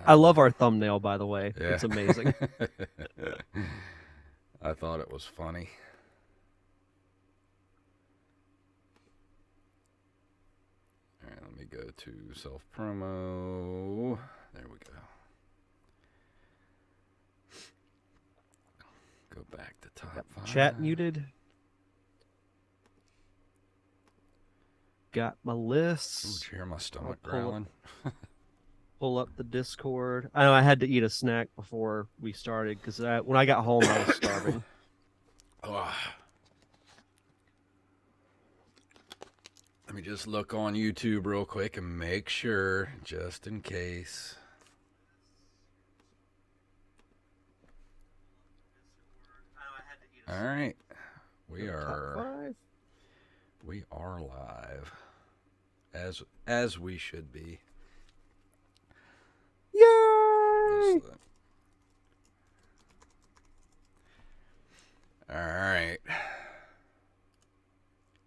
I love our thumbnail, by the way. Yeah. It's amazing. I thought it was funny. All right, let me go to self promo. There we go. Go back to top five. Chat muted. Got my Ooh, lists. did you hear my stomach I'll growling? pull up the Discord. I know I had to eat a snack before we started because when I got home, I was starving. Oh. Let me just look on YouTube real quick and make sure, just in case. All right, we are live, as we should be. Yay! All right.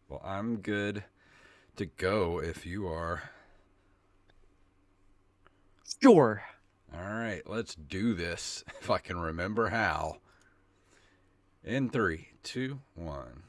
Well, I'm good to go if you are. Sure. All right, let's do this. If I can remember how. In 3, 2, 1.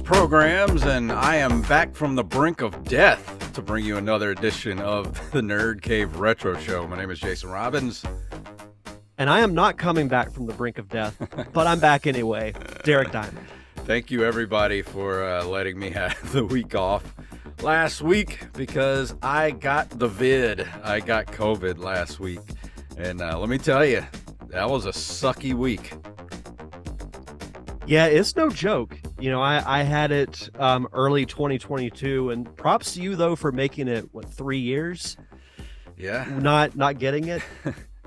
Programs, and I am back from the brink of death to bring you another edition of the Nerd Cave Retro Show. My name is Jason Robbins. And I am not coming back from the brink of death, but I'm back anyway. Derek Diamond. Thank you, everybody, for letting me have the week off last week because I got the vid. I got COVID last week. And let me tell you, that was a sucky week. Yeah, it's no joke. You know, I had it early 2022, and props to you though for making it 3 years. Yeah, not getting it.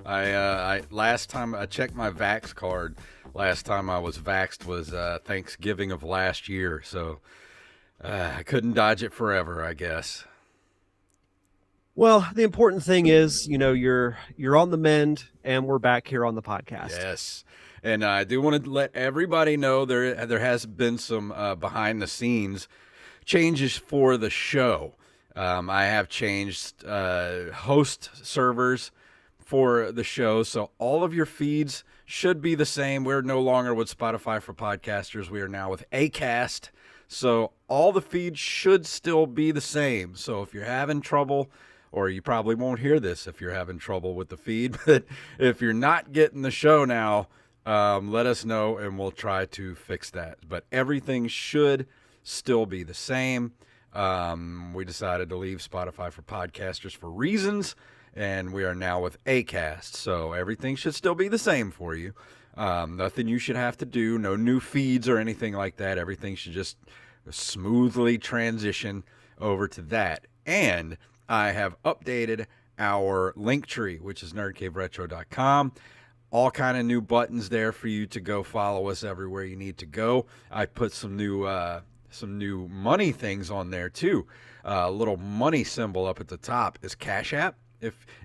I last time I checked my vax card. Last time I was vaxxed was Thanksgiving of last year, so I couldn't dodge it forever, I guess. Well, the important thing is, you know, you're on the mend, and we're back here on the podcast. Yes. And I do want to let everybody know there has been some behind the scenes changes for the show. I have changed host servers for the show, so all of your feeds should be the same. We're no longer with Spotify for podcasters. We are now with Acast, so all the feeds should still be the same. So if you're having trouble, or you probably won't hear this if you're having trouble with the feed, but if you're not getting the show now, let us know and we'll try to fix that. But everything should still be the same. We decided to leave Spotify for podcasters for reasons, and we are now with Acast. So everything should still be the same for you. Nothing you should have to do. No new feeds or anything like that. Everything should just smoothly transition over to that. And I have updated our link tree, which is nerdcaveretro.com. All kind of new buttons there for you to go follow us everywhere you need to go. I put some new money things on there too. A little money symbol up at the top is Cash App.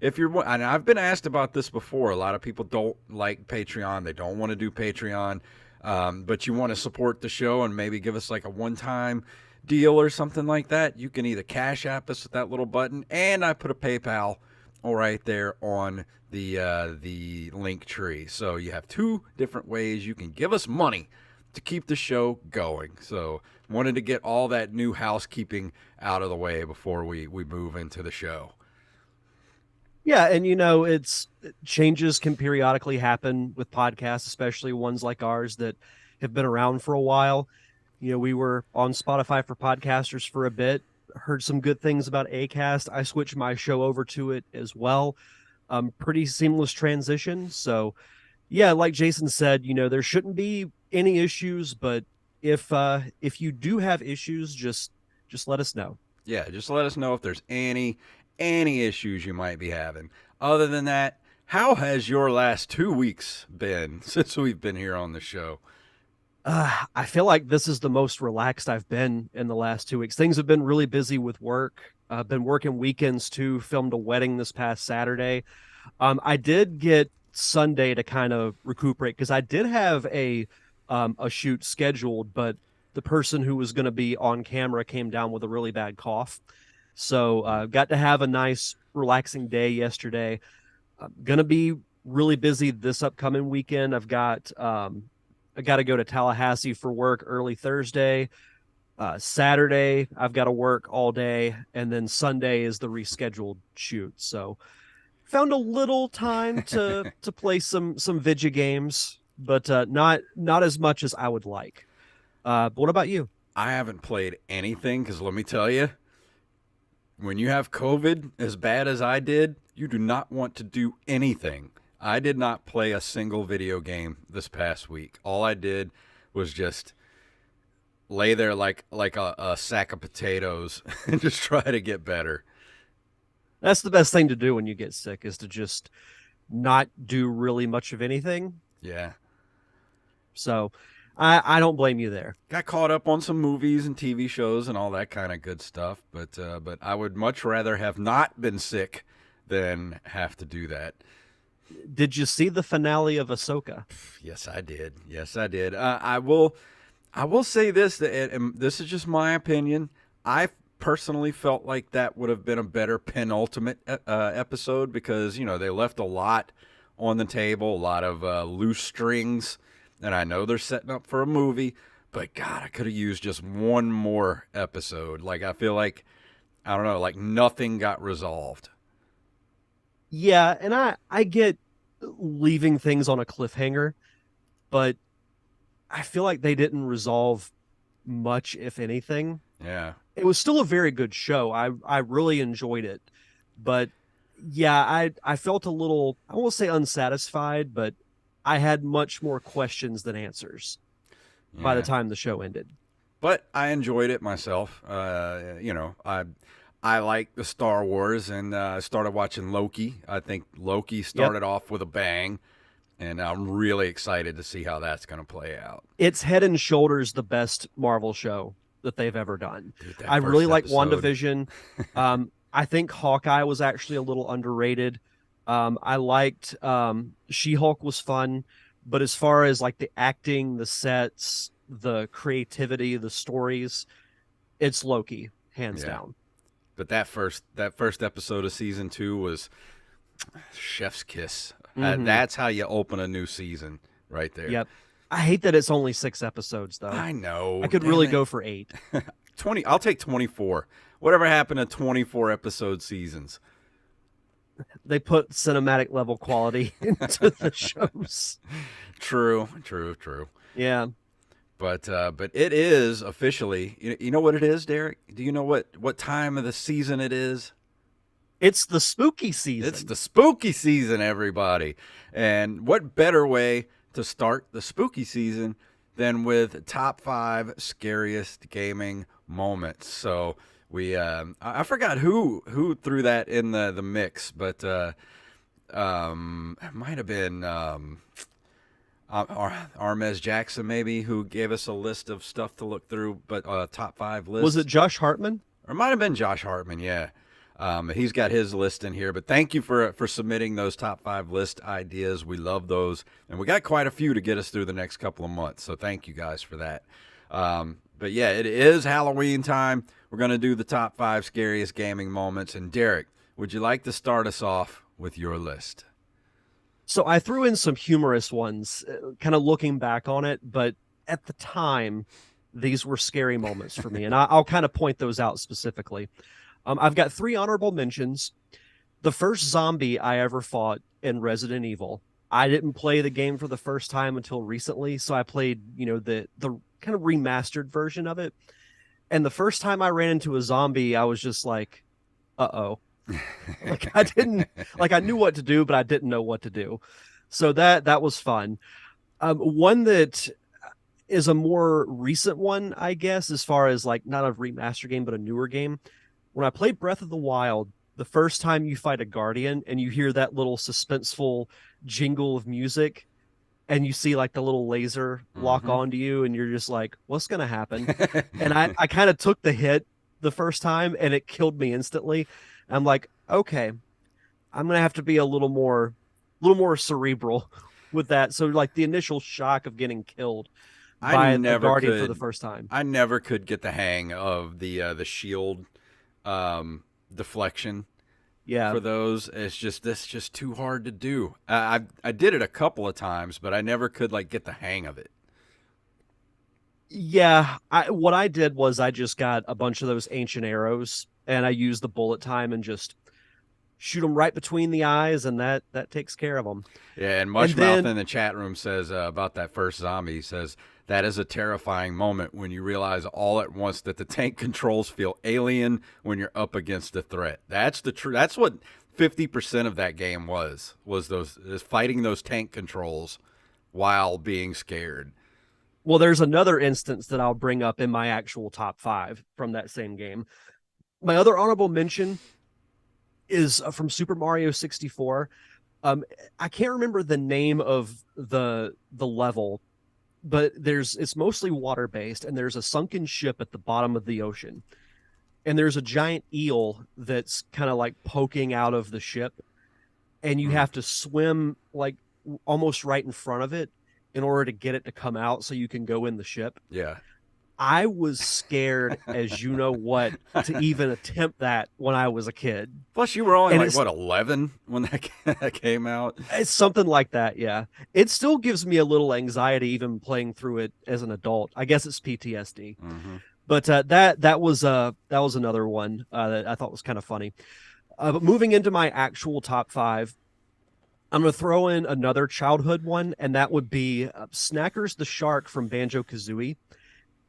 If you're, and I've been asked about this before. A lot of people don't like Patreon. They don't want to do Patreon, but you want to support the show and maybe give us like a one-time deal or something like that. You can either Cash App us with that little button, and I put a PayPal right there on the link tree. So you have two different ways you can give us money to keep the show going. So wanted to get all that new housekeeping out of the way before we move into the show. Yeah, and you know, changes can periodically happen with podcasts, especially ones like ours that have been around for a while. You know, we were on Spotify for podcasters for a bit, heard some good things about Acast. I switched my show over to it as well. Pretty seamless transition. So yeah, like Jason said, you know, there shouldn't be any issues, but if you do have issues, just let us know. Yeah, just let us know if there's any issues you might be having. Other than that, how has your last 2 weeks been since we've been here on the show? I feel like this is the most relaxed I've been in the last 2 weeks. Things have been really busy with work. I've been working weekends too. Filmed a wedding this past Saturday. I did get Sunday to kind of recuperate because I did have a shoot scheduled, but the person who was going to be on camera came down with a really bad cough. So got to have a nice relaxing day yesterday. I'm gonna be really busy this upcoming weekend. I got to go to Tallahassee for work early Thursday. Saturday I've got to work all day, and then Sunday is the rescheduled shoot. So found a little time to play some video games, but not as much as I would like. But what about you? I haven't played anything because let me tell you, when you have COVID as bad as I did, you do not want to do anything. I did not play a single video game this past week. All I did was just lay there like a sack of potatoes and just try to get better. That's the best thing to do when you get sick is to just not do really much of anything. Yeah. So I don't blame you there. Got caught up on some movies and TV shows and all that kind of good stuff, but I would much rather have not been sick than have to do that. Did you see the finale of Ahsoka? Yes, I did. Yes, I did. I will say this, and this is just my opinion. I personally felt like that would have been a better penultimate episode because they left a lot on the table, a lot of loose strings, and I know they're setting up for a movie. But God, I could have used just one more episode. Like I feel like I don't know, like nothing got resolved. Yeah, and I get leaving things on a cliffhanger, but I feel like they didn't resolve much, if anything. Yeah. It was still a very good show. I really enjoyed it, but yeah, I felt a little, I won't say unsatisfied, but I had much more questions than answers by the Yeah. time the show ended. But I enjoyed it myself. I like the Star Wars, and I started watching Loki. I think Loki Yep. started off with a bang, and I'm really excited to see how that's going to play out. It's head and shoulders the best Marvel show that they've ever done. Dude, I that really first like episode. WandaVision. I think Hawkeye was actually a little underrated. I liked She-Hulk was fun, but as far as like the acting, the sets, the creativity, the stories, it's Loki, hands Yeah. down. But that first episode of season 2 was chef's kiss. Hmm. That's how you open a new season, right there. Yep. I hate that it's only 6 episodes though. I I know. could Damn really it. go for 8. 20. I'll take 24. Whatever happened to 24 episode seasons? They put cinematic level quality into the shows. True, true, true. Yeah. But it is officially. You know what it is, Derek? Do you know what time of the season it is? It's the spooky It's season. the spooky season, everybody. And what better way to start the spooky season than with top 5 scariest gaming moments? So I forgot who threw that in the mix, but it might have been Armez Jackson maybe who gave us a list of stuff to look through, but top 5 Was it list. Josh Hartman? Or it might have been Josh Hartman, yeah. He's got his list in here, but thank you for submitting those top 5 list ideas. We love those, and we got quite a few to get us through the next couple of months. So thank you guys for that. But yeah, it is Halloween time. We're gonna do the top 5 scariest gaming moments. And Derek, would you like to start us off with your list? So I threw in some humorous ones, kind of looking back on it, but at the time, these were scary moments for me, and I'll kind of point those out specifically. I've got 3 honorable mentions. The first zombie I ever fought in Resident Evil. I didn't play the game for the first time until recently, so I played, the kind of remastered version of it. And the first time I ran into a zombie, I was just like, "Uh-oh." Like I didn't like I knew what to do, but I didn't know what to do. So that was fun. One that is a more recent one, I guess, as far as like not a remaster game, but a newer game. When I played Breath of the Wild, the first time you fight a guardian and you hear that little suspenseful jingle of music, and you see like the little laser lock Mm-hmm. onto you, and you're just like, what's gonna happen? And I kind of took the hit the first time, and it killed me instantly. I'm like, okay, I'm gonna have to be a little more cerebral with that. So like the initial shock of getting killed I by a never guardian for the could. first time. I never could get the hang of the shield deflection Yeah. for those. It's just that's just too hard to do. I did it a couple of times, but I never could like get the hang of it. Yeah, what I did was I just got a bunch of those ancient arrows and I used the bullet time and just shoot them right between the eyes, and that takes care of them. Yeah, and And Mushmouth then, in the chat room says about that first zombie. He says that is a terrifying moment when you realize all at once that the tank controls feel alien when you're up against a threat. That's the true. That's what 50% of that game was those is fighting those tank controls while being scared. well, there's another instance that I'll bring up in my actual top five from that same game. My other honorable mention is from Super Mario 64. Um, I can't remember the name of the level, but it's mostly water based, and there's a sunken ship at the bottom of the ocean, and there's a giant eel that's kind of like poking out of the ship, and you Mm, have to swim like almost right in front of it in order to get it to come out so you can go in the ship. yeah. I was scared as you know what to even attempt that when I was a kid. Plus, you were only And like what 11 when that came out. it's something like that, yeah. It still gives me a little anxiety even playing through it as an adult. I guess it's PTSD. Mm-hmm. But that was another one that I thought was kind of funny. But moving into my actual top five, I'm going to throw in another childhood one, and that would be Snackers the Shark from Banjo Kazooie.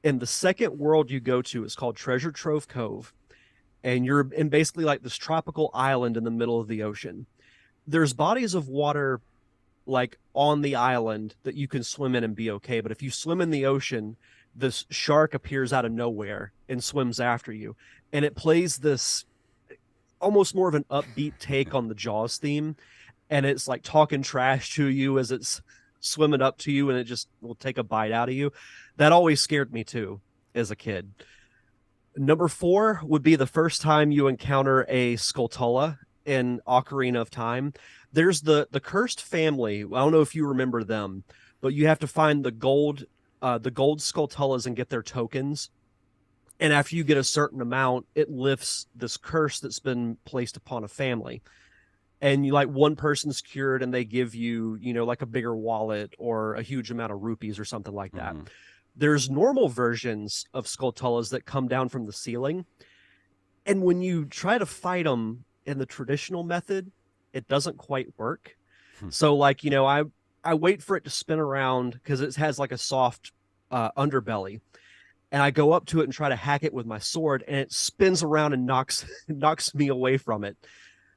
And the second world you go to is called Treasure Trove Cove, and you're in basically like this tropical island in the middle of the ocean. There's bodies of water like on the island that you can swim in and be okay, but if you swim in the ocean, this shark appears out of nowhere and swims after you, and it plays this almost more of an upbeat take on the Jaws theme, and it's like talking trash to you as it's swimming up to you, and it just will take a bite out of you. That always scared me too as a kid. Number four would be the first time you encounter a Skulltula in Ocarina of Time. There's the cursed family. I don't know if you remember them, but you have to find the gold Skulltulas and get their tokens. And after you get a certain amount, it lifts this curse that's been placed upon a family. And you like one person's cured, and they give you, you know, like a bigger wallet or a huge amount of rupees or something like that. Mm-hmm. There's normal versions of Skulltulas that come down from the ceiling, and when you try to fight them in the traditional method, it doesn't quite work. So like, you know, I wait for it to spin around because it has like a soft underbelly, and I go up to it and try to hack it with my sword, and it spins around and knocks me away from it.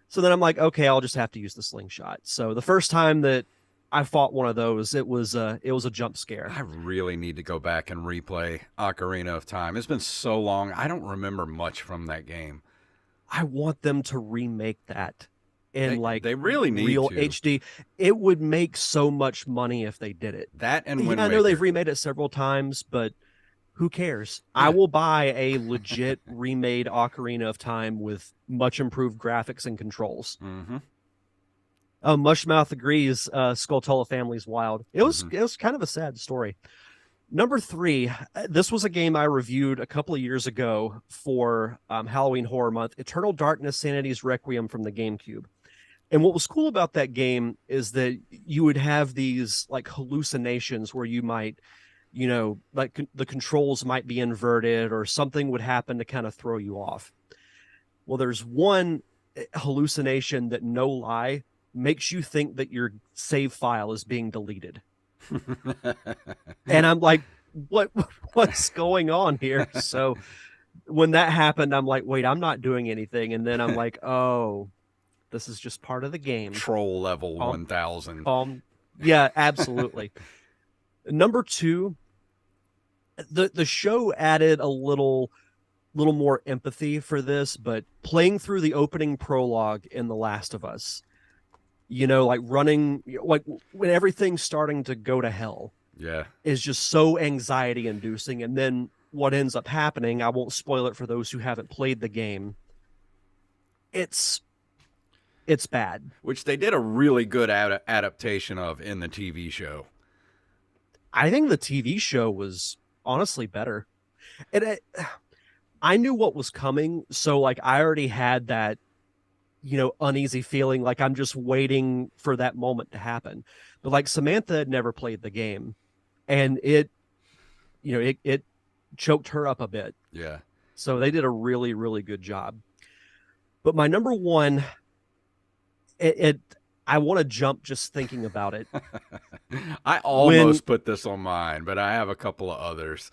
So then I'm like, okay, I'll just have to use the slingshot. So the first time that I fought one of those, it was a jump scare. I really need to go back and replay Ocarina of Time. It's been so long. I don't remember much from that game. I want them to remake that in like They really need real to. HD. It would make so much money if they did it. That and Yeah, Wind I know they've Waker. remade it several times, but who cares? I Yeah. will buy a legit remade Ocarina of Time with much improved graphics and controls. Mm-hmm. Mushmouth agrees. Skulltula family's wild. Mm-hmm. It was kind of a sad story. Number three, this was a game I reviewed a couple of years ago for Halloween Horror Month. Eternal Darkness: Sanity's Requiem from the GameCube. And what was cool about that game is that you would have these like hallucinations where you might, you know, like the controls might be inverted or something would happen to kind of throw you off. Well, there's one hallucination that, no lie, makes you think that your save file is being deleted. And I'm like, what what's going on here? So when that happened, I'm like, wait, I'm not doing anything. And then I'm like, oh, this is just part of the game. Troll level Calm, 1000. calm. Yeah, absolutely. Number two, the show added a little more empathy for this, but playing through the opening prologue in The Last of Us, like running, like when everything's starting to go to hell Yeah. is just so anxiety inducing. And then what ends up happening, I won't spoil it for those who haven't played the game. It's it's bad. Which they did a really good adaptation of in the TV show. I think the TV show was honestly better. And I knew what was coming, so like I already had that uneasy feeling like I'm just waiting for that moment to happen. But like Samantha had never played the game and it choked her up a bit. Yeah. So they did a really, really good job. But my number one, it I want to jump just thinking about it. I When almost put this on mine, but I have a couple of others.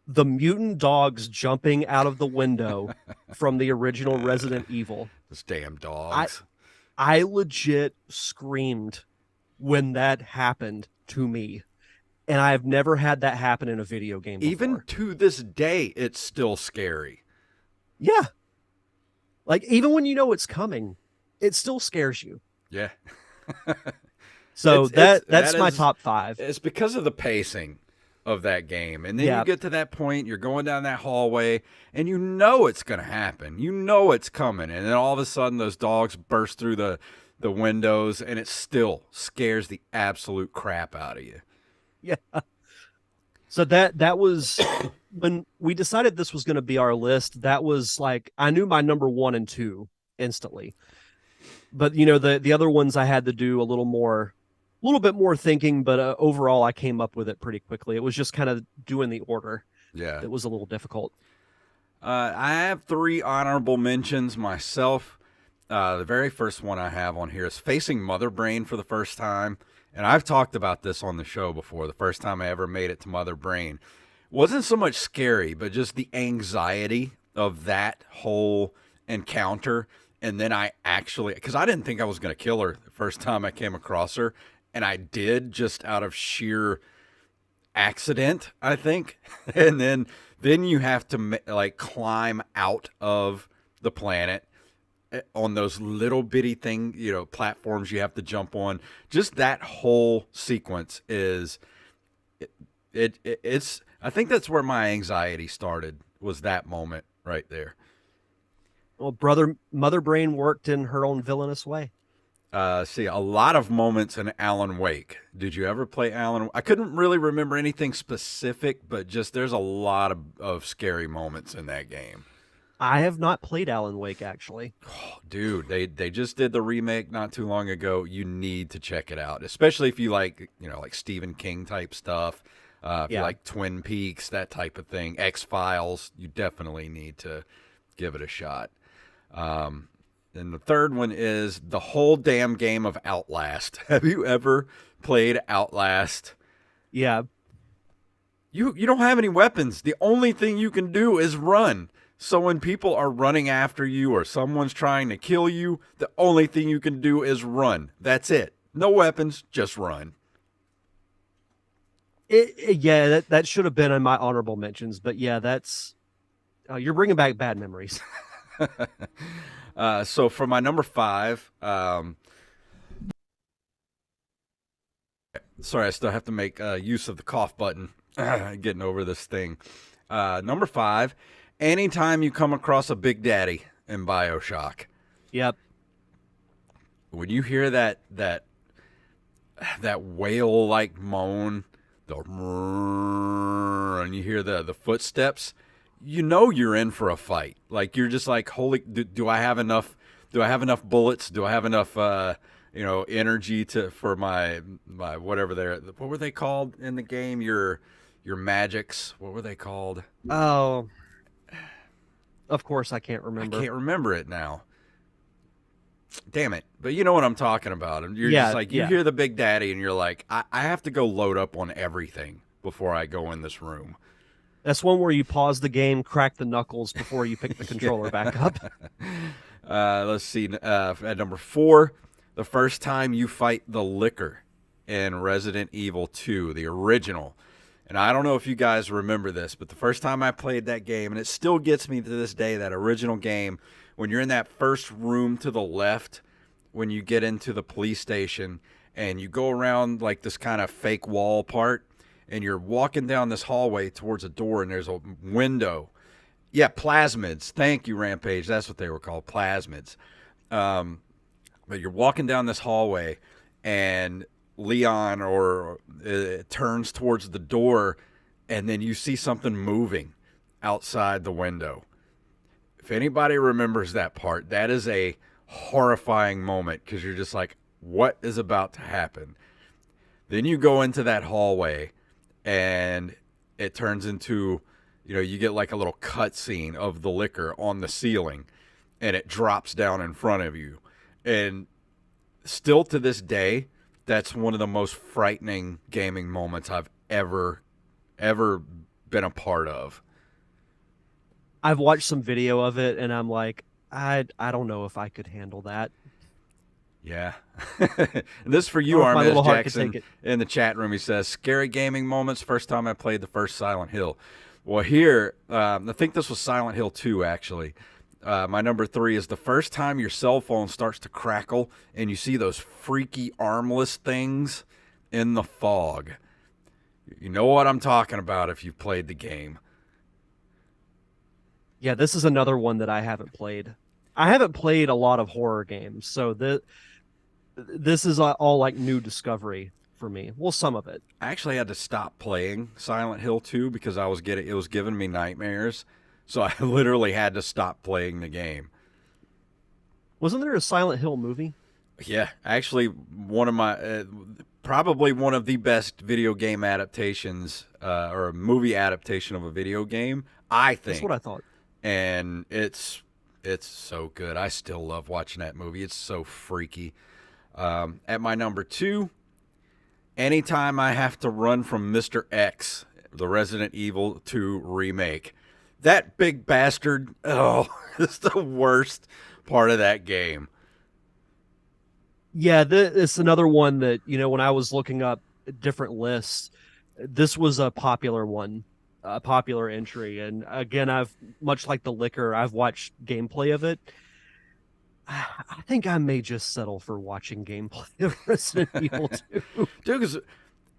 the mutant dogs jumping out of the window from the original Resident Evil, Those damn I dogs. I legit screamed when that happened to me. And I've never had that happen in a video game Even before. to this day, it's still scary. Yeah. Like even when you know it's coming, it still scares you. Yeah. So that's that my is top 5. it's because of the pacing of that game. And then you Yeah. get to that point, you're going down that hallway, and you know it's going to happen. You know it's coming. And then all of a sudden, those dogs burst through the windows, and it still scares the absolute crap out of you. Yeah. So that was when we decided this was going to be our list. That was like I knew my number 1 and 2 instantly. But the other ones I had to do a little bit more thinking, but overall I came up with it pretty quickly. It was just kind of doing the order Yeah. that was a little difficult. I have 3 honorable mentions myself. The very first one I have on here is facing Mother Brain for the first time. And I've talked about this on the show before. The first time I ever made it to Mother Brain wasn't so much scary, but just the anxiety of that whole encounter. And then I actually, because I didn't think I was going to kill her the first time I came across her. And I did just out of sheer accident, I think. And then you have to like climb out of the planet on those little bitty platforms you have to jump on. Just that whole sequence is it's I think that's where my anxiety started, was that moment right there. Well, Mother Brain worked in her own villainous way. See, a lot of moments in Alan Wake. Did you ever play Alan? I couldn't really remember anything specific, but just there's a lot of scary moments in that game. I have not played Alan Wake actually. Oh, dude, they just did the remake not too long ago. You need to check it out, especially if you like like Stephen King type stuff. If you Yeah. like Twin Peaks, that type of thing, X-Files, you definitely need to give it a shot. And the third one is the whole damn game of Outlast. Have you ever played Outlast? Yeah. You don't have any weapons. The only thing you can do is run. So when people are running after you or someone's trying to kill you, the only thing you can do is run. That's it. No weapons, just run. Yeah, that should have been in my honorable mentions, but yeah, that's you're bringing back bad memories. So for my number 5, sorry, I still have to make use of the cough button. Getting over this thing. Number 5, anytime you come across a Big Daddy in BioShock, Yep. when you hear that whale-like moan, and you hear the footsteps, you know you're in for a fight. Like you're just like, holy, do I have enough? Do I have enough bullets? Do I have enough energy for my whatever what were they called in the game? Your magics. What were they called? Oh, of course I can't I remember. can't remember it now. Damn it. But you know what I'm talking about. And you're Yeah, just like, you yeah. hear the Big Daddy and you're like, I have to go load up on everything before I go in this room. That's one where you pause the game, crack the knuckles before you pick the controller back up. Let's see. At number 4, the first time you fight the Licker in Resident Evil 2, the original. And I don't know if you guys remember this, but the first time I played that game, and it still gets me to this day, that original game, when you're in that first room to the left when you get into the police station and you go around like this kind of fake wall part and you're walking down this hallway towards a door and there's a window. Yeah, plasmids. Thank you, Rampage. That's what they were called, plasmids. But you're walking down this hallway and Leon turns towards the door and then you see something moving outside the window. If anybody remembers that part, that is a horrifying moment because you're just like, what is about to happen? Then you go into that hallway and it turns into, you get like a little cut scene of the liquor on the ceiling and it drops down in front of you. And still to this day, that's one of the most frightening gaming moments I've ever been a part of. I've watched some video of it and I'm like, I don't know if I could handle that. Yeah. This for you, Or if my Armez little heart could Jackson, take it. in the chat room. He says, scary gaming moments, first time I played the first Silent Hill. Well, here, I think this was Silent Hill 2, actually. My number 3 is the first time your cell phone starts to crackle and you see those freaky armless things in the fog. You know what I'm talking about if you've played the game. Yeah, this is another one that I haven't played. I haven't played a lot of horror games, so this is all like new discovery for me. Well, some of it. I actually had to stop playing Silent Hill 2 because it was giving me nightmares. So I literally had to stop playing the game. Wasn't there a Silent Hill movie? Yeah, actually, one of my probably one of the best video game adaptations or a movie adaptation of a video game, I think. That's what I thought. And it's so good. I still love watching that movie. It's so freaky. At my number 2, anytime I have to run from Mr. X, the Resident Evil 2 remake. That big bastard, it's the worst part of that game. Yeah, it's another one that, when I was looking up different lists, this was a popular one, a popular entry. And again, much like the liquor, I've watched gameplay of it. I think I may just settle for watching gameplay of Resident Evil 2. Dude, because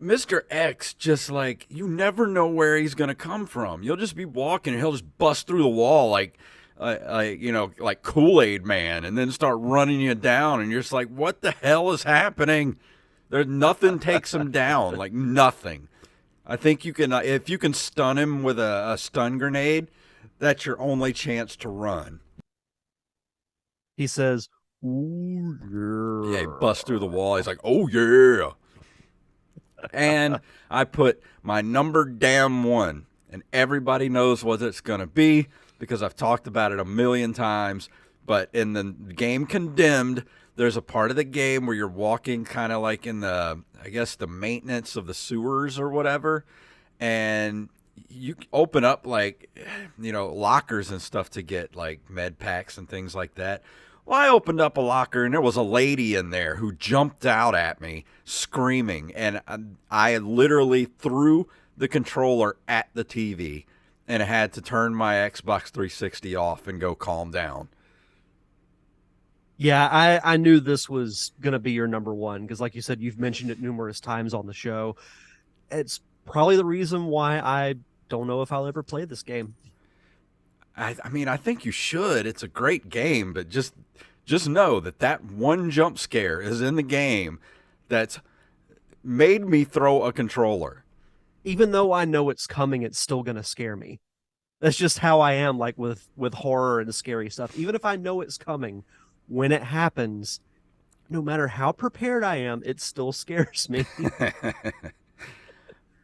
Mr. X, just like, you never know where he's going to come from. You'll just be walking and he'll just bust through the wall like Kool-Aid Man and then start running you down. And you're just like, what the hell is happening? There's nothing takes him down, like nothing. I think you can, if you can stun him with a stun grenade, that's your only chance to run. He says, ooh, yeah. Yeah, he busts through the wall. He's like, oh, yeah. And I put my number damn 1, and everybody knows what it's going to be because I've talked about it a million times. But in the game Condemned, there's a part of the game where you're walking kind of like in the maintenance of the sewers or whatever. And you open up lockers and stuff to get like med packs and things like that. Well, I opened up a locker and there was a lady in there who jumped out at me screaming. And I literally threw the controller at the TV and had to turn my Xbox 360 off and go calm down. Yeah, I knew this was going to be your number 1 because, like you said, you've mentioned it numerous times on the show. It's probably the reason why I don't know if I'll ever play this game. I mean, I think you should. It's a great game, but just know that one jump scare is in the game that's made me throw a controller. Even though I know it's coming, it's still going to scare me. That's just how I am, like with horror and scary stuff. Even if I know it's coming, when it happens, no matter how prepared I am, it still scares me.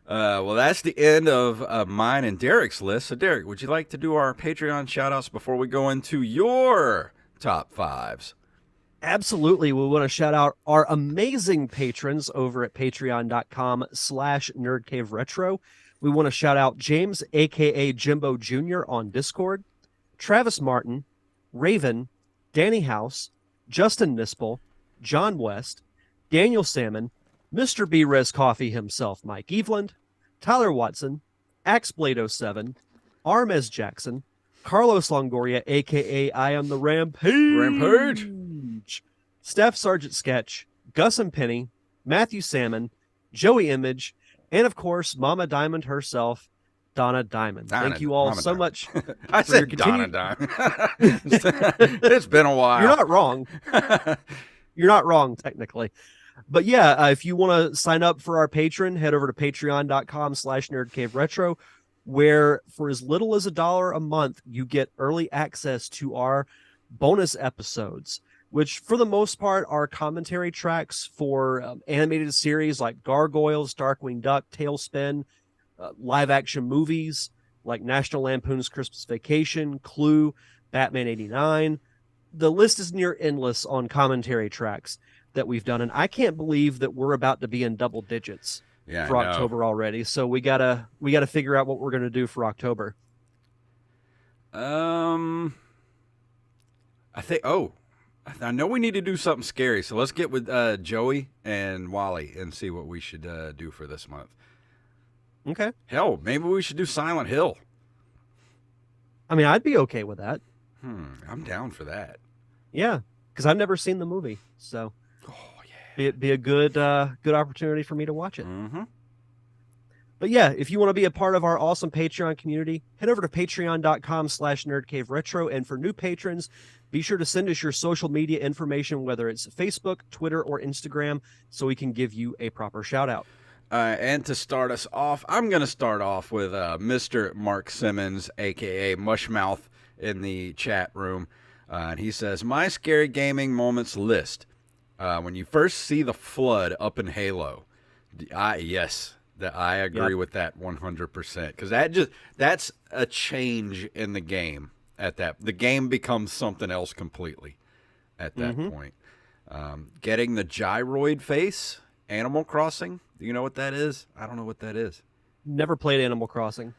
Well, that's the end of mine and Derek's list. So, Derek, would you like to do our Patreon shout-outs before we go into your top 5s? Absolutely. We want to shout out our amazing patrons over at patreon.com/nerdcaveretro. We want to shout out James, a.k.a. Jimbo Jr. on Discord, Travis Martin, Raven, Danny House, Justin Nispel, John West, Daniel Salmon, Mr. B. Res Coffee himself, Mike Eveland, Tyler Watson, AxeBlade07, Armez Jackson, Carlos Longoria, a.k.a. I Am the Rampage, Staff Sergeant Sketch, Gus and Penny, Matthew Salmon, Joey Image, and of course, Mama Diamond herself, Donna Diamond. Thank you all Mama so Diamond. much I for your said Donna continued. Diamond. It's been a You're while. not wrong. You're not wrong, technically. But yeah, if you want to sign up for our patron, head over to patreon.com/nerdcaveretro, where for as little as $1 a month, you get early access to our bonus episodes, which for the most part are commentary tracks for animated series like Gargoyles, Darkwing Duck, Tailspin, live action movies like National Lampoon's Christmas Vacation, Clue, Batman 89. The list is near endless on commentary tracks that we've done, and I can't believe that we're about to be in double digits Yeah, for I know. October already. So we gotta figure out what we're gonna do for October. I think. Oh, I know we need to do something scary. So let's get with Joey and Wally and see what we should do for this month. Okay. Hell, maybe we should do Silent Hill. I mean, I'd be okay with that. I'm down for that. Yeah, because I've never seen the movie, so Oh yeah, it'd be a good opportunity for me to watch it. Mm-hmm. But yeah, if you want to be a part of our awesome Patreon community, head over to patreon.com/nerdcaveretro. And for new patrons, be sure to send us your social media information, whether it's Facebook, Twitter, or Instagram, so we can give you a proper shout out. And to start us off, I'm going to start off with Mr. Mark Simmons, a.k.a. Mushmouth, in the chat room. And he says, my scary gaming moments list. When you first see the flood up in Halo. Yes, I agree with that 100%. Because that's a change in the game. The game becomes something else completely at that point. Getting the gyroid face, Animal Crossing. Do you know what that is? I don't know what that is. Never played Animal Crossing.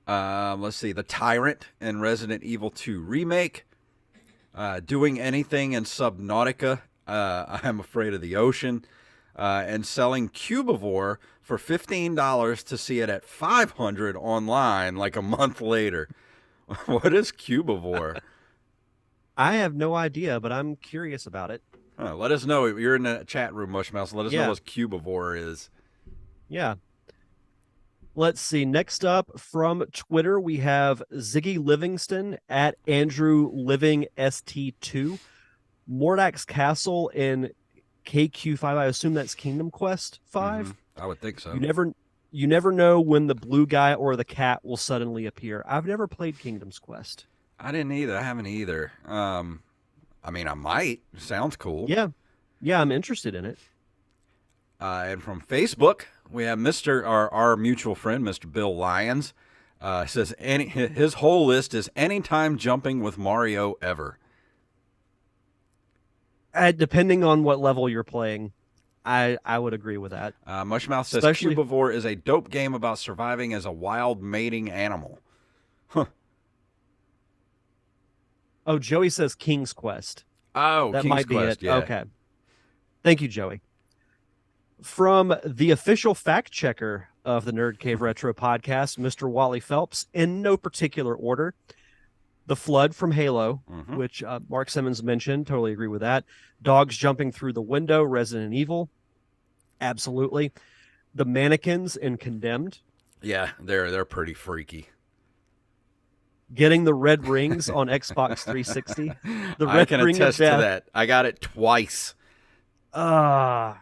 Let's see. The Tyrant in Resident Evil 2 Remake. Doing anything in Subnautica. I'm Afraid of the Ocean. And selling Cubivore for $15 to see it at $500 online like a month later. What is Cubivore? I have no idea, but I'm curious about it. Let us know. You're in the chat room, Mushmouse. Let us know what Cubivore is. Yeah. Let's see. Next up from Twitter, we have Ziggy Livingston at Andrew Living ST2, Mordak's Castle in KQ5. I assume that's Kingdom Quest 5. I would think so. You never know when the blue guy or the cat will suddenly appear. I've never played Kingdom's Quest. I didn't either. I haven't either. I mean, I might. Sounds cool. Yeah, I'm interested in it. And from Facebook, we have our mutual friend, Mr. Bill Lyons. Says his whole list is anytime jumping with Mario ever. Depending on what level you're playing, I would agree with that. Mushmouth says Cubivore is a dope game about surviving as a wild mating animal. Huh. Oh, Joey says King's Quest. Oh, that King's might be Quest, it. yeah. Okay. Thank you, Joey. From the official fact checker of the Nerd Cave Retro podcast, Mr. Wally Phelps, in no particular order. The flood from Halo, which Mark Simmons mentioned. Totally agree with that. Dogs jumping through the window, Resident Evil. Absolutely. The mannequins in Condemned. Yeah, they're pretty freaky. Getting the red rings on Xbox 360. The red I can ring attest of to that. I got it twice. Yeah,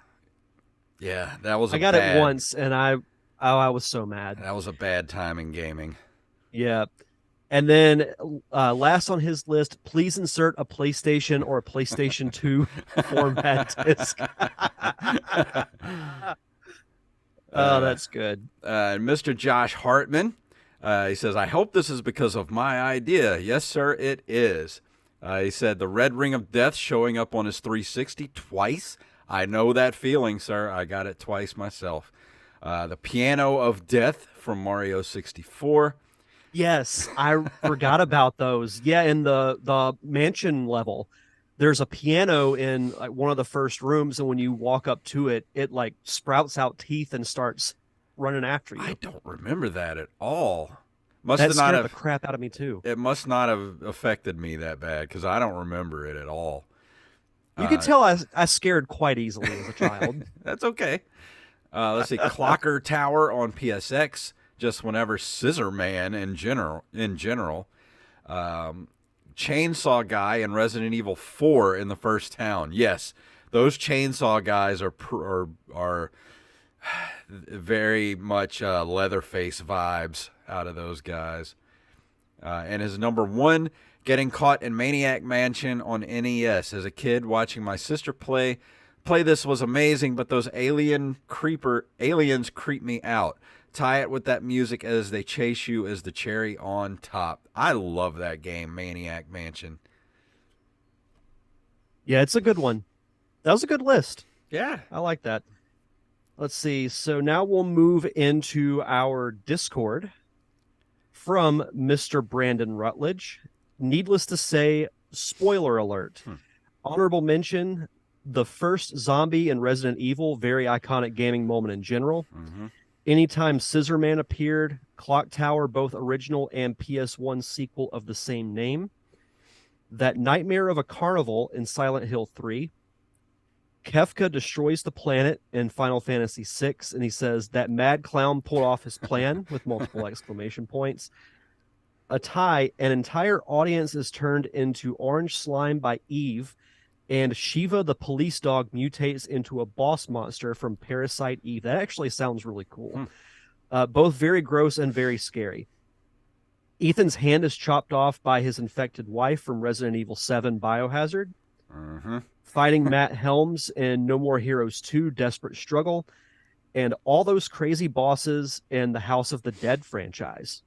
that was. I got it once, and I was so mad. That was a bad time in gaming. Yeah. And then last on his list, please insert a PlayStation or a PlayStation 2 format disc. Oh, that's good. Mr. Josh Hartman, he says, I hope this is because of my idea. Yes, sir, it is. He said the red ring of death showing up on his 360 twice. I know that feeling, sir. I got it twice myself. The piano of death from Mario 64. Yes, I forgot about those. Yeah, in the mansion level, there's a piano in like one of the first rooms, and when you walk up to it, it like sprouts out teeth and starts running after you. I don't remember that at all. That scared the crap out of me too. It must not have affected me that bad because I don't remember it at all. You can Uh, tell I scared quite easily as a child. that's okay. Let's see, Clocker Tower on PSX. Just whenever Scissor Man in general. Um, Chainsaw Guy in Resident Evil 4 in the first town. Yes, those chainsaw guys are very much Leatherface vibes out of those guys. And his number one, getting caught in Maniac Mansion on NES. As a kid, watching my sister play this was amazing, but those aliens creep me out. Tie it with that music as they chase you as the cherry on top. I love that game, Maniac Mansion. Yeah, it's a good one. That was a good list. Yeah. I like that. Let's see. So now we'll move into our Discord from Mr. Brandon Rutledge. Needless to say, spoiler alert. Honorable mention, the first zombie in Resident Evil, very iconic gaming moment in general. Anytime Scissor Man appeared, Clock Tower, both original and PS1 sequel of the same name. That Nightmare of a Carnival in Silent Hill 3. Kefka destroys the planet in Final Fantasy VI, and he says that mad clown pulled off his plan with multiple exclamation points. A tie, an entire audience is turned into orange slime by Eve, and Shiva the police dog mutates into a boss monster from Parasite Eve. That actually sounds really cool. Both very gross and very scary. Ethan's hand is chopped off by his infected wife from Resident Evil 7 Biohazard. Fighting Matt Helms in No More Heroes 2 Desperate Struggle, and all those crazy bosses in the House of the Dead franchise.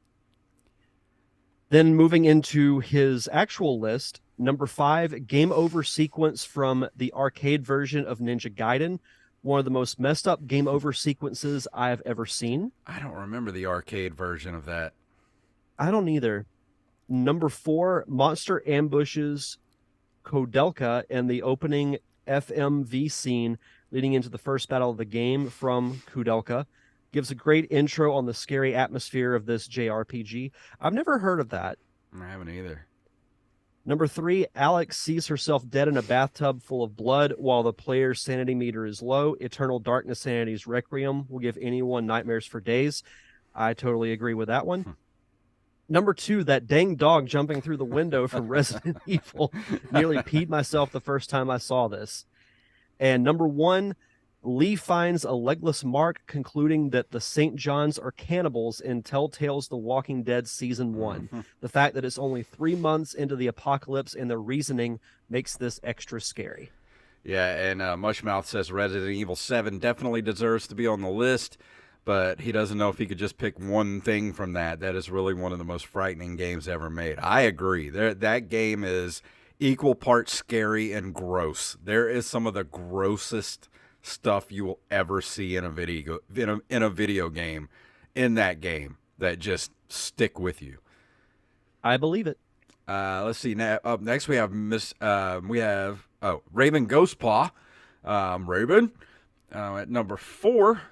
Then moving into his actual list, number 5, game over sequence from the arcade version of Ninja Gaiden. One of the most messed up game over sequences I have ever seen. I don't remember the arcade version of that. I don't either. Number 4, monster ambushes Kodelka and the opening FMV scene leading into the first battle of the game from Kudelka. Gives a great intro on the scary atmosphere of this JRPG. I've never heard of that. I haven't either. Number 3, Alex sees herself dead in a bathtub full of blood while the player's sanity meter is low. Eternal Darkness Sanity's Requiem will give anyone nightmares for days. I totally agree with that one. Number 2, that dang dog jumping through the window from Resident Evil. Nearly peed myself the first time I saw this. And number 1, Lee finds a legless mark, concluding that the St. Johns are cannibals in Telltale's The Walking Dead Season 1. The fact that it's only 3 months into the apocalypse and the reasoning makes this extra scary. Yeah, and Mushmouth says Resident Evil 7 definitely deserves to be on the list, but he doesn't know if he could just pick one thing from that. That is really one of the most frightening games ever made. I agree. That game is equal parts scary and gross. There is some of the grossest stuff you will ever see in a video game in that game that just stick with you. I believe it. Let's see. Now, up next we have Raven Ghostpaw. Raven at number 4.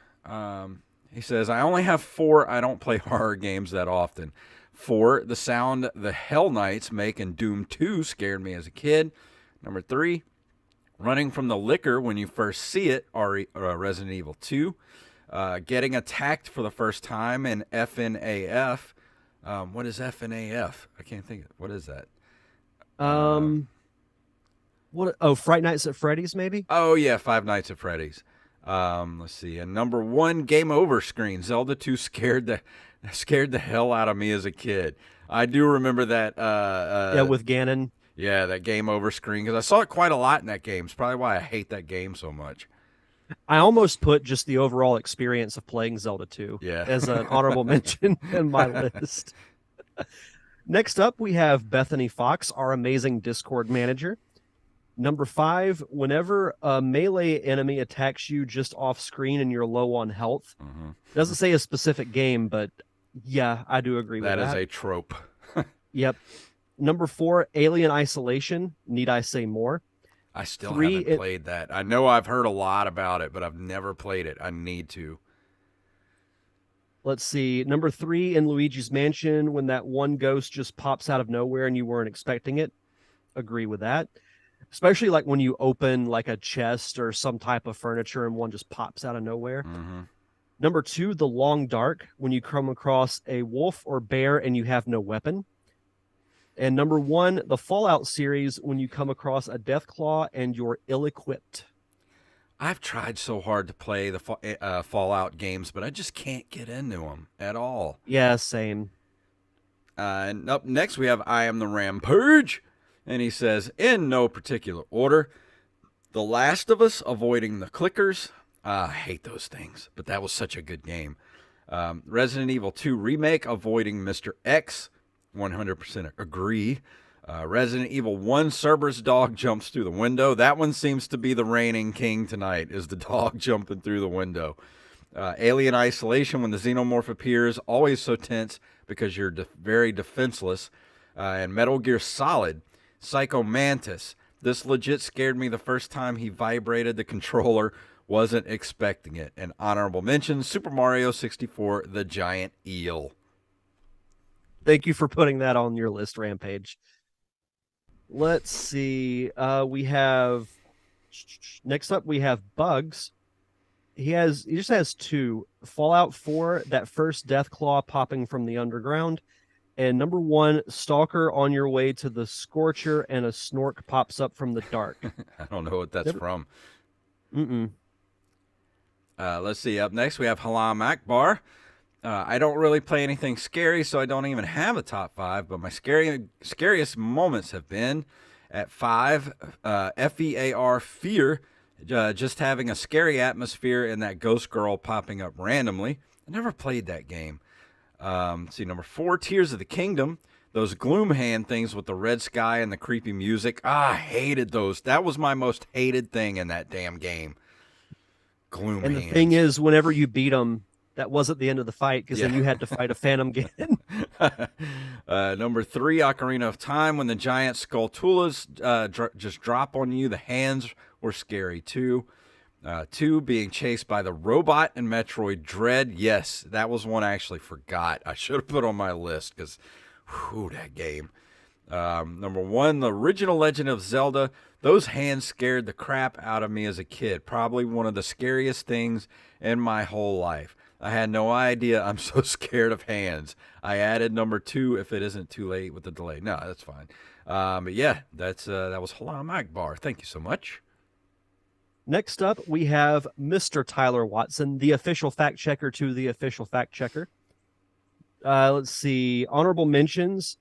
He says, I only have 4. I don't play horror games that often. 4, the sound the Hell Knights make in Doom 2 scared me as a kid. Number 3, running from the liquor when you first see it, Resident Evil 2. Getting attacked for the first time in FNAF. What is FNAF? I can't think of it. What is that? What? Oh, Fright Nights at Freddy's, maybe? Oh, yeah, Five Nights at Freddy's. Let's see. And number 1, game over screen. Zelda 2 scared the hell out of me as a kid. I do remember that. Yeah, with Ganon. Yeah, that game over screen, because I saw it quite a lot in that game. It's probably why I hate that game so much. I almost put just the overall experience of playing Zelda 2 as an honorable mention in my list. Next up, we have Bethany Fox, our amazing Discord manager. Number 5, whenever a melee enemy attacks you just off screen and you're low on health. It doesn't say a specific game, but yeah, I do agree with that. That is a trope. Yep. Number 4, Alien Isolation. Need I say more? I still haven't played that. I know I've heard a lot about it, but I've never played it. I need to. Let's see. Number 3, in Luigi's Mansion, when that one ghost just pops out of nowhere and you weren't expecting it. Agree with that. especially like when you open like a chest or some type of furniture and one just pops out of nowhere. Mm-hmm. Number two, the long dark, when you come across a wolf or bear and you have no weapon. And number one, the Fallout series, when you come across a death claw and you're ill equipped. I've tried so hard to play the Fallout games, but I just can't get into them at all. Yeah, same. And up next, we have I Am the Rampage. And he says, in no particular order, The Last of Us, avoiding the clickers. I hate those things, but that was such a good game. Resident Evil 2 Remake, avoiding Mr. X. 100% agree. Resident Evil 1 Cerberus dog jumps through the window. That one seems to be the reigning king tonight, is the dog jumping through the window. Alien Isolation, when the xenomorph appears, always so tense because you're very defenseless. And Metal Gear Solid, Psycho Mantis. This legit scared me the first time he vibrated the controller. Wasn't expecting it. And honorable mention, Super Mario 64, The Giant Eel. Thank you for putting that on your list, Rampage. Let's see. We have next up we have Bugs. He just has two. Fallout 4, that first death claw popping from the underground. And number one, Stalker on your way to the Scorcher and a Snork pops up from the dark. I don't know what that's from. Mm-mm. Let's see. Up next, we have Halam Akbar. I don't really play anything scary, so I don't even have a top 5, but my scariest moments have been at 5, FEAR, Fear, just having a scary atmosphere and that ghost girl popping up randomly. I never played that game. See, number 4, Tears of the Kingdom. Those gloom hand things with the red sky and the creepy music. I hated those. That was my most hated thing in that damn game. Gloom and hands. The thing is, whenever you beat them, that wasn't the end of the fight, because then you had to fight a Phantom Ganon. Number 3, Ocarina of Time. When the giant Skulltulas just drop on you, the hands were scary too. 2, being chased by the robot in Metroid Dread. Yes, that was one I actually forgot. I should have put on my list because, that game. Number 1, the original Legend of Zelda. Those hands scared the crap out of me as a kid. Probably one of the scariest things in my whole life. I had no idea I'm so scared of hands. I added number 2 if it isn't too late with the delay. No, that's fine. But yeah, that was Halam Akbar. Thank you so much. Next up, we have Mr. Tyler Watson, the official fact checker to the official fact checker. Let's see. Honorable mentions.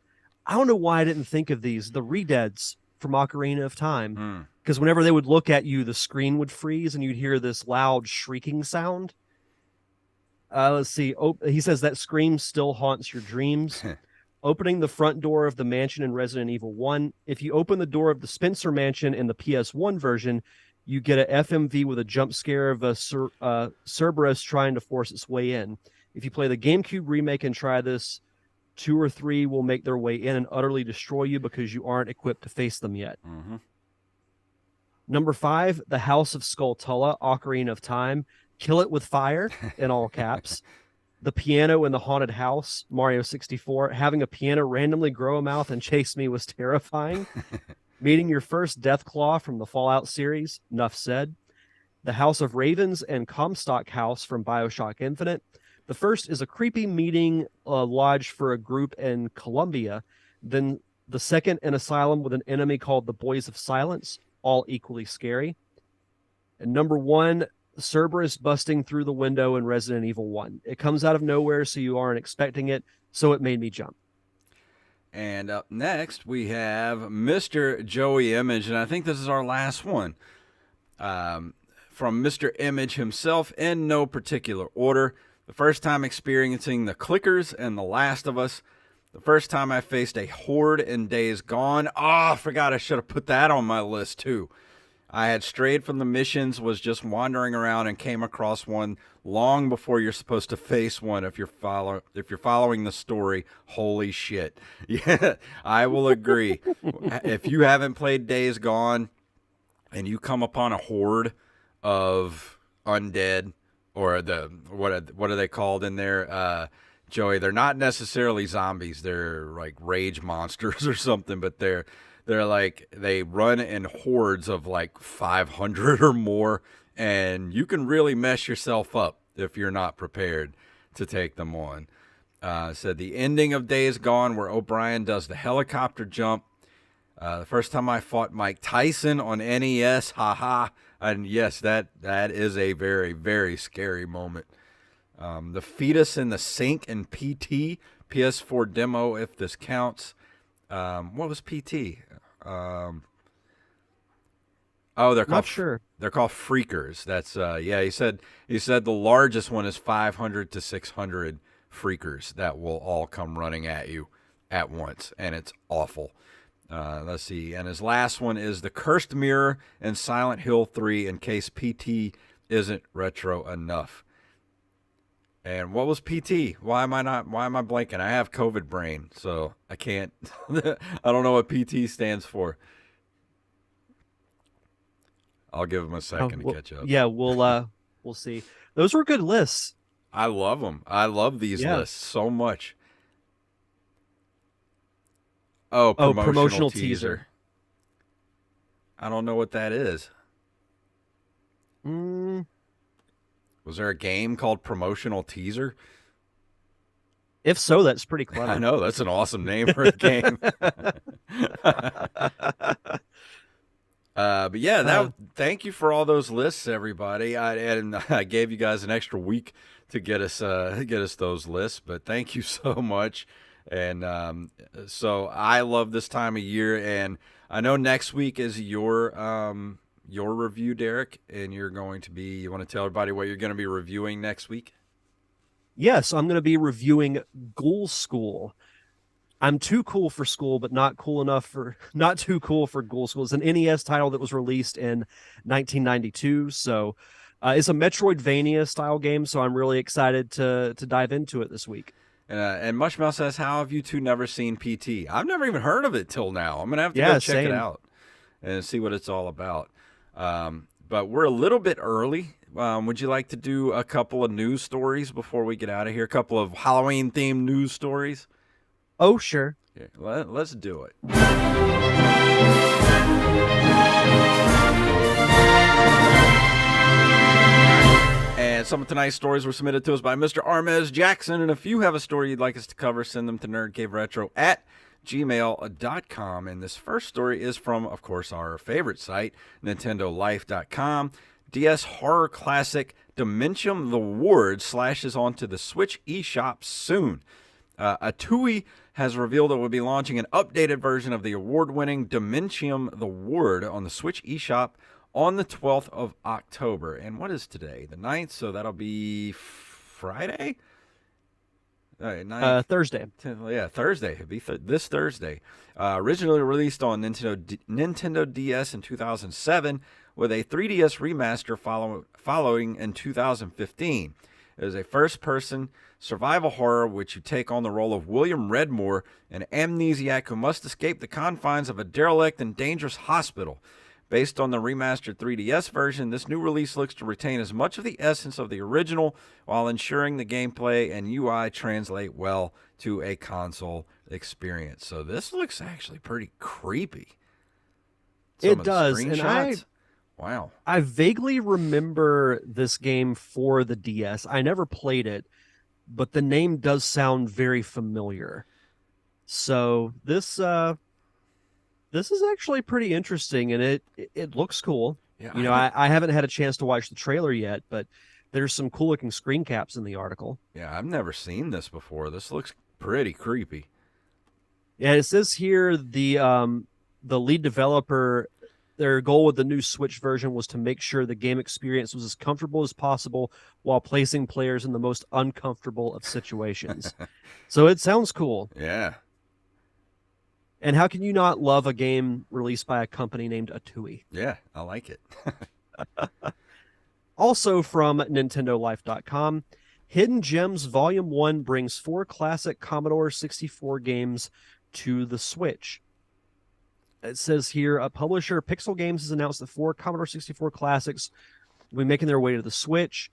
I don't know why I didn't think of these. The Redeads from Ocarina of Time. Because whenever they would look at you, the screen would freeze and you'd hear this loud shrieking sound. Let's see. He says that scream still haunts your dreams. Opening the front door of the mansion in Resident Evil 1. If you open the door of the Spencer mansion in the PS1 version, you get a FMV with a jump scare of a Cerberus trying to force its way in. If you play the GameCube remake and try this, 2 or 3 will make their way in and utterly destroy you because you aren't equipped to face them yet. Mm-hmm. Number 5, the House of Skulltula, Ocarina of Time. Kill it with fire, in all caps. The piano in the haunted house, Mario 64. Having a piano randomly grow a mouth and chase me was terrifying. Meeting your first Death Claw from the Fallout series, nuff said. The House of Ravens and Comstock House from BioShock Infinite. The first is a creepy meeting lodge for a group in Colombia. Then the second, an asylum with an enemy called the Boys of Silence, all equally scary. And number 1, Cerberus busting through the window in Resident Evil 1. It comes out of nowhere, so you aren't expecting it, so it made me jump. And up next, we have Mr. Joey Image, and I think this is our last one. From Mr. Image himself, in no particular order. The first time experiencing the clickers and The Last of Us. The first time I faced a horde in Days Gone. Oh, I forgot I should have put that on my list too. I had strayed from the missions, was just wandering around and came across one long before you're supposed to face one if you're following the story. Holy shit. Yeah, I will agree. If you haven't played Days Gone and you come upon a horde of undead, or what are they called in there, Joey? They're not necessarily zombies. They're like rage monsters or something, but They're like they run in hordes of like 500 or more, and you can really mess yourself up if you're not prepared to take them on. Said the ending of Days Gone, where O'Brien does the helicopter jump. The first time I fought Mike Tyson on NES, haha. And yes, that is a very, very scary moment. The fetus in the sink in PT, PS4 demo, if this counts. What was PT? Oh, Not sure. they're called freakers. That's yeah. He said the largest one is 500 to 600 freakers that will all come running at you at once, and it's awful. Let's see. And his last one is the Cursed Mirror and Silent Hill 3 in case PT isn't retro enough. And what was PT? Why am I blanking? I have COVID brain, so I can't. I don't know what PT stands for. I'll give him a second to catch up. Yeah, we'll see. Those were good lists. I love them. I love these lists so much. Oh, promotional teaser. I don't know what that is. Was there a game called Promotional Teaser? If so, that's pretty clever. I know, that's an awesome name for a game. But yeah, thank you for all those lists, everybody. I gave you guys an extra week to get us those lists, but thank you so much. And so I love this time of year, and I know next week is your review, Derek, and you want to tell everybody what you're going to be reviewing next week? Yes, I'm going to be reviewing Ghoul School. I'm too cool for school, but not too cool for Ghoul School. It's an NES title that was released in 1992. So it's a Metroidvania style game. So I'm really excited to dive into it this week. And Mushmouth says, how have you two never seen PT? I've never even heard of it till now. I'm going to have to go check it out and see what it's all about. But we're a little bit early. Would you like to do a couple of news stories before we get out of here? A couple of Halloween-themed news stories? Oh, sure. Yeah, let's do it. And some of tonight's stories were submitted to us by Mr. Armez Jackson. And if you have a story you'd like us to cover, send them to nerdcaveretro@gmail.com. And this first story is from, of course, our favorite site, NintendoLife.com. DS horror classic Dementium the Ward slashes onto the Switch eShop soon. Atui has revealed it will be launching an updated version of the award-winning Dementium the Ward on the Switch eShop on the 12th of October. And what is today? The 9th, so that'll be Friday? Thursday. Yeah, Thursday. It'll be this Thursday. Originally released on Nintendo DS in 2007, with a 3DS remaster following in 2015. It is a first-person survival horror which you take on the role of William Redmore, an amnesiac who must escape the confines of a derelict and dangerous hospital. Based on the remastered 3DS version, this new release looks to retain as much of the essence of the original while ensuring the gameplay and UI translate well to a console experience. So this looks actually pretty creepy. It does, and wow. I vaguely remember this game for the DS. I never played it, but the name does sound very familiar. So this is actually pretty interesting, and it looks cool. Yeah, I haven't had a chance to watch the trailer yet, but there's some cool looking screen caps in the article. Yeah, I've never seen this before. This looks pretty creepy. Yeah, it says here the lead developer, their goal with the new Switch version was to make sure the game experience was as comfortable as possible while placing players in the most uncomfortable of situations. So it sounds cool. Yeah. And how can you not love a game released by a company named Atui? Yeah, I like it. Also from NintendoLife.com, Hidden Gems Volume 1 brings 4 classic Commodore 64 games to the Switch. It says here, publisher Pixel Games has announced that 4 Commodore 64 classics will be making their way to the Switch.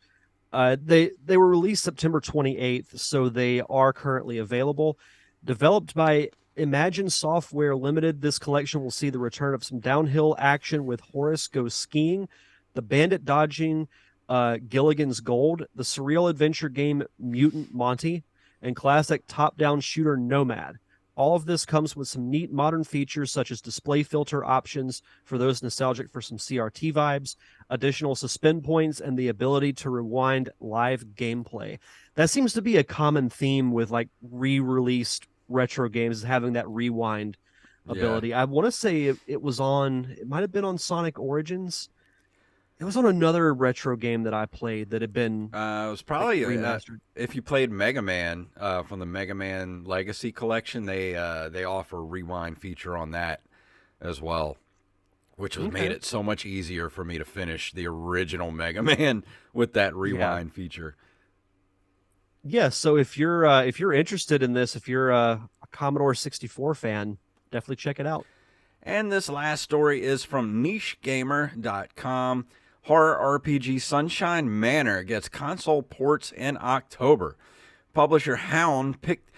They were released September 28th, so they are currently available. Developed by Imagine Software Limited. This collection will see the return of some downhill action with Horace Goes Skiing, the bandit dodging Gilligan's Gold, the surreal adventure game Mutant Monty, and classic top-down shooter Nomad. All of this comes with some neat modern features such as display filter options for those nostalgic for some CRT vibes, additional suspend points, and the ability to rewind live gameplay. That seems to be a common theme with like re-released retro games, is having that rewind Yeah. ability. I want to say it was on, it might have been on Sonic Origins. It was on another retro game that I played that had been It was like probably remastered. if you played Mega Man from the Mega Man Legacy Collection, they offer a rewind feature on that as well, which was made Okay. it so much easier for me to finish the original Mega Man with that Yeah. rewind feature. Yeah, so if you're interested in this, if you're a Commodore 64 fan, definitely check it out. And this last story is from nichegamer.com. Horror RPG Sunshine Manor gets console ports in October. Publisher Hound picked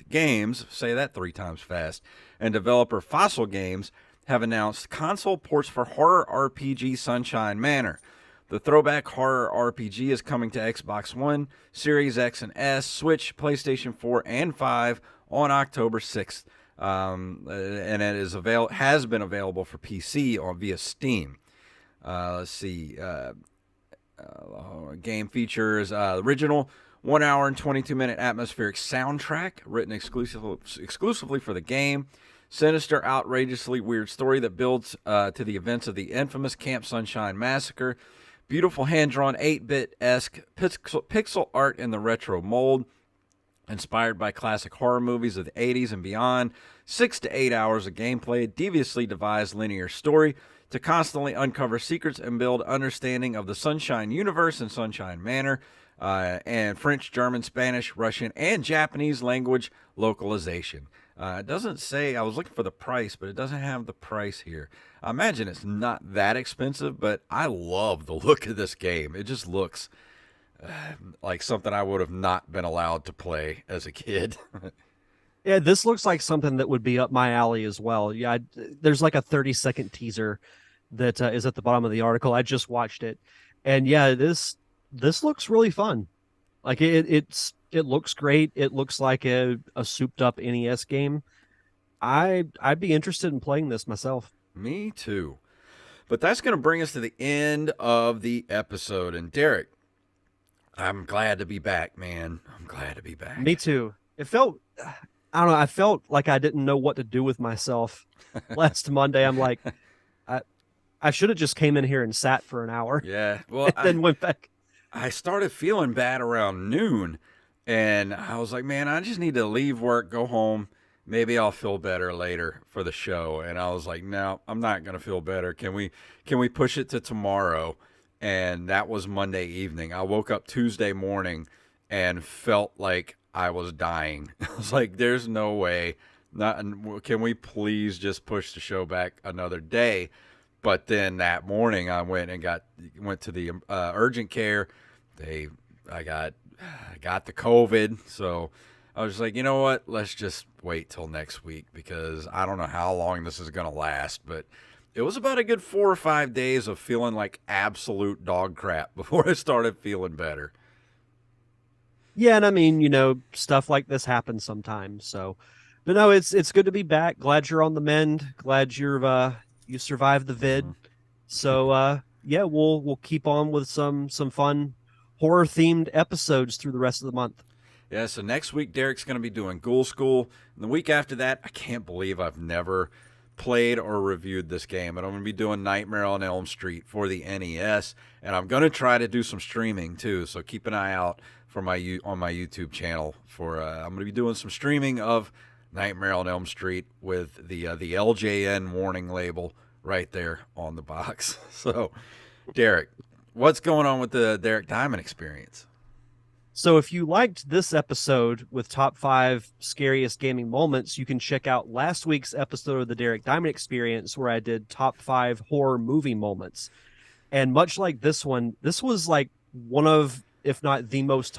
Games, say that 3 times fast, and developer Fossil Games have announced console ports for horror RPG Sunshine Manor. The throwback horror RPG is coming to Xbox One, Series X and S, Switch, PlayStation 4, and 5 on October 6th. And it has been available for PC via Steam. Let's see. Game features original 1 hour and 22-minute atmospheric soundtrack written exclusively for the game. Sinister, outrageously weird story that builds to the events of the infamous Camp Sunshine Massacre. Beautiful hand-drawn 8-bit-esque pixel art in the retro mold. Inspired by classic horror movies of the 80s and beyond, 6 to 8 hours of gameplay, deviously devised linear story to constantly uncover secrets and build understanding of the Sunshine universe and Sunshine Manor, and French, German, Spanish, Russian, and Japanese language localization. It doesn't say, I was looking for the price, but it doesn't have the price here. I imagine it's not that expensive, but I love the look of this game. It just looks like something I would have not been allowed to play as a kid. Yeah, this looks like something that would be up my alley as well. Yeah, there's like a 30-second teaser that is at the bottom of the article. I just watched it, and yeah, this looks really fun. Like it looks great. It looks like a souped up NES game. I'd be interested in playing this myself. Me too. But that's going to bring us to the end of the episode. And Derek, I'm glad to be back, man. I'm glad to be Me back. too. It felt, I don't know, I felt like I didn't know what to do with myself last Monday. I'm like, I I should have just came in here and sat for an hour Yeah. Well, and then went back. I started feeling bad around noon, and I was like, man, I just need to leave work, go home. Maybe I'll feel better later for the show. And I was like, no, I'm not gonna feel better. Can we push it to tomorrow? And that was Monday evening. I woke up Tuesday morning and felt like I was dying. I was like, there's no way. Not. Can we please just push the show back another day? But then that morning, I went to the urgent care. They I got the COVID, so I was like, you know what? Let's just wait till next week because I don't know how long this is gonna last. But it was about a good 4 or 5 days of feeling like absolute dog crap before I started feeling better. Yeah, and I mean, stuff like this happens sometimes. So, but no, it's good to be back. Glad you're on the mend. Glad you survived the Hmm. vid. So yeah, we'll keep on with some fun horror themed episodes through the rest of the month. Yeah, so next week Derek's going to be doing Ghoul School. And the week after that, I can't believe I've never played or reviewed this game. And I'm going to be doing Nightmare on Elm Street for the NES. And I'm going to try to do some streaming too. So keep an eye out for on my YouTube channel for I'm going to be doing some streaming of Nightmare on Elm Street with the LJN warning label right there on the box. So, Derek, what's going on with the Derek Diamond experience? So if you liked this episode with top 5 scariest gaming moments, you can check out last week's episode of the Derek Diamond Experience where I did top 5 horror movie moments. And much like this one, this was like one of, if not the most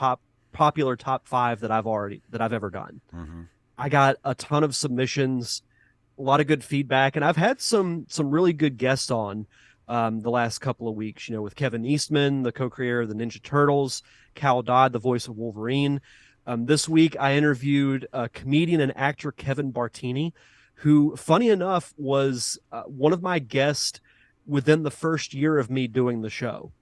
popular top 5 that I've ever done. Mm-hmm. I got a ton of submissions, a lot of good feedback, and I've had some really good guests on the last couple of weeks. With Kevin Eastman, the co-creator of the Ninja Turtles, Cal Dodd, the voice of Wolverine. This week, I interviewed comedian and actor Kevin Bartini, who, funny enough, was one of my guests within the first year of me doing the show.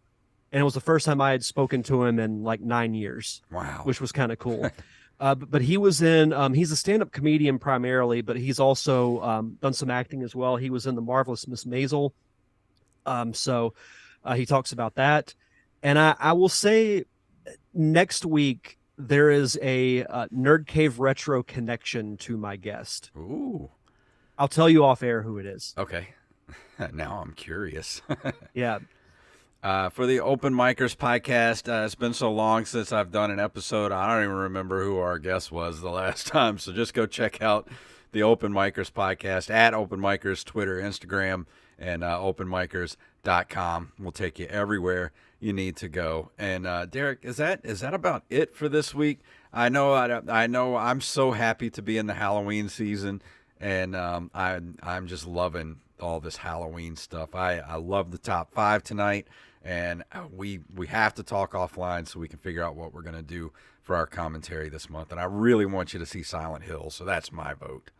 And it was the first time I had spoken to him in like 9 years, Wow. which was kind of cool. But he was he's a stand up comedian primarily, but he's also done some acting as well. He was in The Marvelous Miss Maisel. So he talks about that. And I will say next week, there is a Nerd Cave Retro connection to my guest. Ooh. I'll tell you off air who it is. Okay. Now I'm curious. Yeah. For the Open Micers podcast, it's been so long since I've done an episode, I don't even remember who our guest was the last time. So just go check out the Open Micers podcast at Open Micers, Twitter, Instagram, and openmicers.com. We'll take you everywhere you need to go. And Derek, is that about it for this week? I know I'm so happy to be in the Halloween season, and I'm just loving all this Halloween stuff. I love the top 5 tonight, and we have to talk offline so we can figure out what we're going to do for our commentary this month. And I really want you to see Silent Hill, so that's my vote.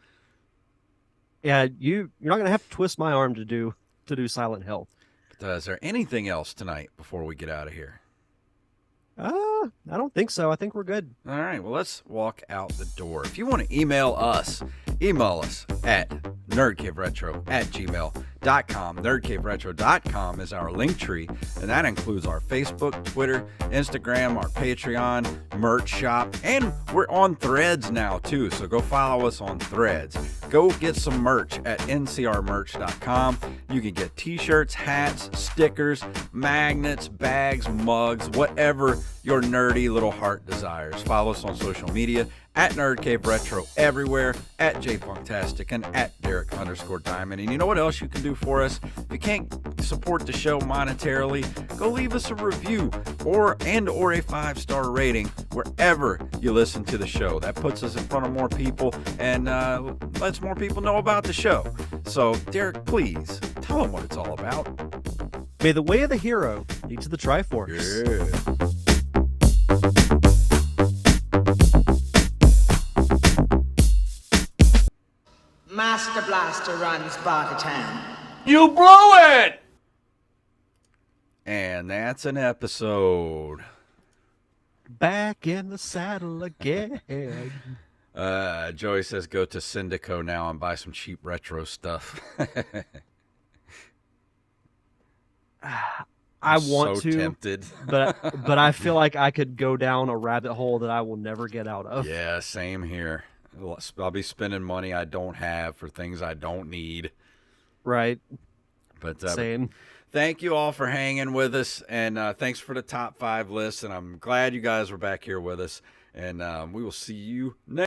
Yeah, you're not gonna have to twist my arm to do Silent Hill. But, is there anything else tonight before we get out of here? I don't think so. I think we're good. All right, well, let's walk out the door. If you want to email us at nerdcaveretro@gmail.com. Nerdcaveretro.com is our link tree, and that includes our Facebook, Twitter, Instagram, our Patreon, merch shop, and we're on Threads now, too, so go follow us on Threads. Go get some merch at ncrmerch.com. You can get t-shirts, hats, stickers, magnets, bags, mugs, whatever your nerdy little heart desires. Follow us on social media at Nerd Cave Retro everywhere, at JFunktastic, and at Derek_Diamond. And you know what else you can do for us? If you can't support the show monetarily, go leave us a review or a 5-star rating wherever you listen to the show. That puts us in front of more people and lets more people know about the show. So, Derek, please tell them what it's all about. May the way of the hero lead to the Triforce. Yeah. Master Blaster runs Bartertown. You blew it! And that's an episode. Back in the saddle again. Joey says go to Syndico now and buy some cheap retro stuff. I want so to, tempted. but I feel like I could go down a rabbit hole that I will never get out of. Yeah, same here. I'll be spending money I don't have for things I don't need. Right. But same. Thank you all for hanging with us, and thanks for the top 5 list. And I'm glad you guys were back here with us. And we will see you next.